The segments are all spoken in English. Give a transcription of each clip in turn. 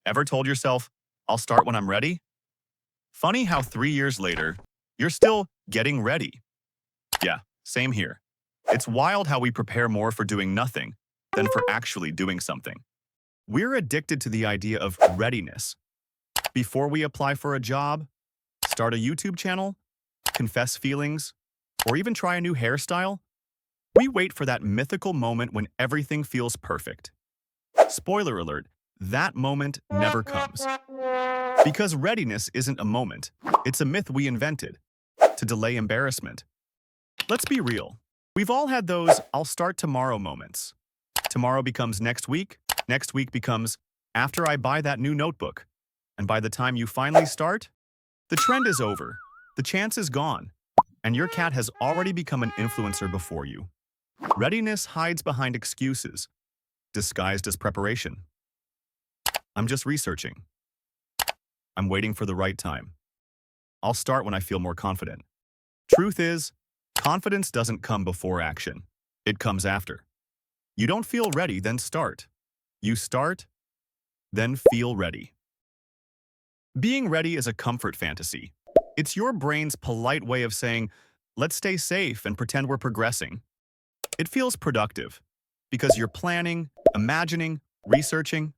Ever told yourself, I'll start when I'm ready? Funny how 3 years later, you're still getting ready. Yeah, same here. It's wild how we prepare more for doing nothing than for actually doing something. We're addicted to the idea of readiness. Before we apply for a job, start a YouTube channel, confess feelings, or even try a new hairstyle, we wait for that mythical moment when everything feels perfect. Spoiler alert, that moment never comes. Because readiness isn't a moment, it's a myth we invented to delay embarrassment. Let's be real. We've all had those I'll start tomorrow moments. Tomorrow becomes next week becomes after I buy that new notebook. And by the time you finally start, the trend is over, the chance is gone, and your cat has already become an influencer before you. Readiness hides behind excuses, disguised as preparation. I'm just researching. I'm waiting for the right time. I'll start when I feel more confident. Truth is, confidence doesn't come before action. It comes after. You don't feel ready, then start. You start, then feel ready. Being ready is a comfort fantasy. It's your brain's polite way of saying, let's stay safe and pretend we're progressing. It feels productive because you're planning, imagining, researching.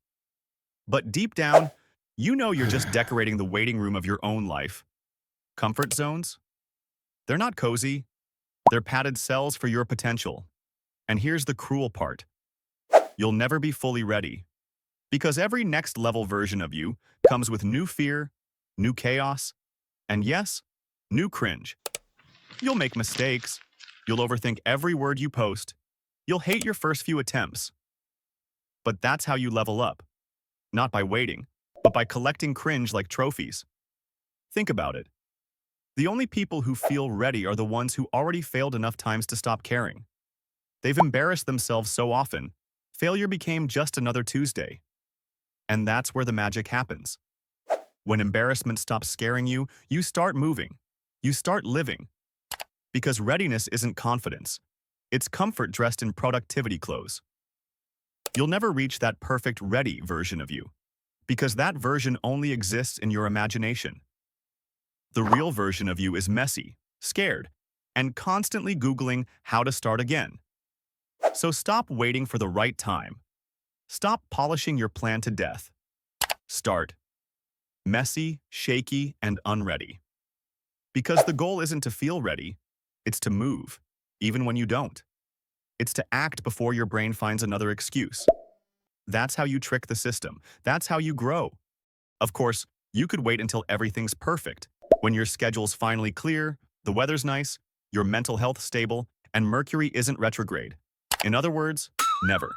But deep down, you know you're just decorating the waiting room of your own life. Comfort zones? They're not cozy. They're padded cells for your potential. And here's the cruel part. You'll never be fully ready. Because every next level version of you comes with new fear, new chaos, and yes, new cringe. You'll make mistakes. You'll overthink every word you post. You'll hate your first few attempts. But that's how you level up. Not by waiting, but by collecting cringe like trophies. Think about it. The only people who feel ready are the ones who already failed enough times to stop caring. They've embarrassed themselves so often, failure became just another Tuesday. And that's where the magic happens. When embarrassment stops scaring you, you start moving. You start living. Because readiness isn't confidence. It's comfort dressed in productivity clothes. You'll never reach that perfect ready version of you, because that version only exists in your imagination. The real version of you is messy, scared, and constantly Googling how to start again. So stop waiting for the right time. Stop polishing your plan to death. Start. Messy, shaky, and unready. Because the goal isn't to feel ready, it's to move, even when you don't. It's to act before your brain finds another excuse. That's how you trick the system. That's how you grow. Of course, you could wait until everything's perfect, when your schedule's finally clear, the weather's nice, your mental health stable, and Mercury isn't retrograde. In other words, never.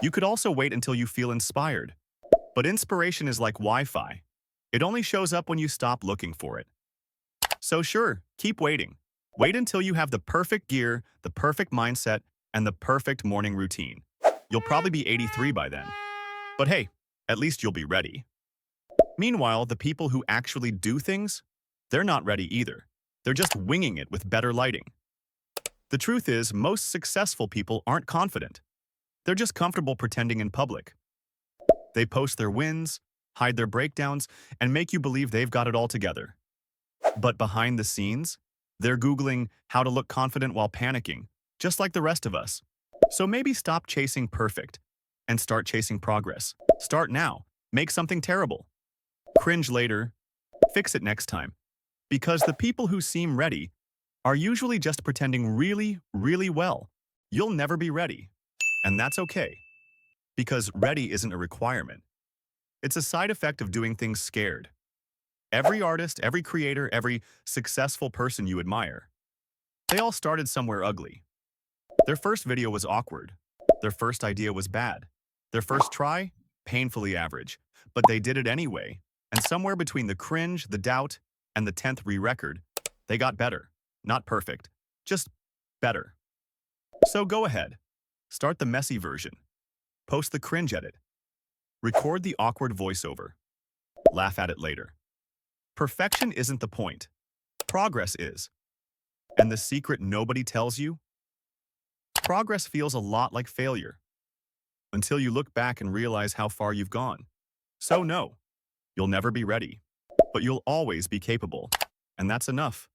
You could also wait until you feel inspired. But inspiration is like Wi-Fi. It only shows up when you stop looking for it. So sure, keep waiting. Wait until you have the perfect gear, the perfect mindset, and the perfect morning routine. You'll probably be 83 by then. But hey, at least you'll be ready. Meanwhile, the people who actually do things, they're not ready either. They're just winging it with better lighting. The truth is, most successful people aren't confident. They're just comfortable pretending in public. They post their wins, hide their breakdowns, and make you believe they've got it all together. But behind the scenes, they're Googling how to look confident while panicking, just like the rest of us. So maybe stop chasing perfect and start chasing progress. Start now. Make something terrible. Cringe later. Fix it next time. Because the people who seem ready are usually just pretending really, really well. You'll never be ready. And that's okay. Because ready isn't a requirement. It's a side effect of doing things scared. Every artist, every creator, every successful person you admire, they all started somewhere ugly. Their first video was awkward. Their first idea was bad. Their first try, painfully average. But they did it anyway. And somewhere between the cringe, the doubt, and the 10th re-record, they got better. Not perfect, just better. So go ahead. Start the messy version. Post the cringe edit. Record the awkward voiceover. Laugh at it later. Perfection isn't the point. Progress is. And the secret nobody tells you? Progress feels a lot like failure. Until you look back and realize how far you've gone. So no, you'll never be ready, but you'll always be capable. And that's enough.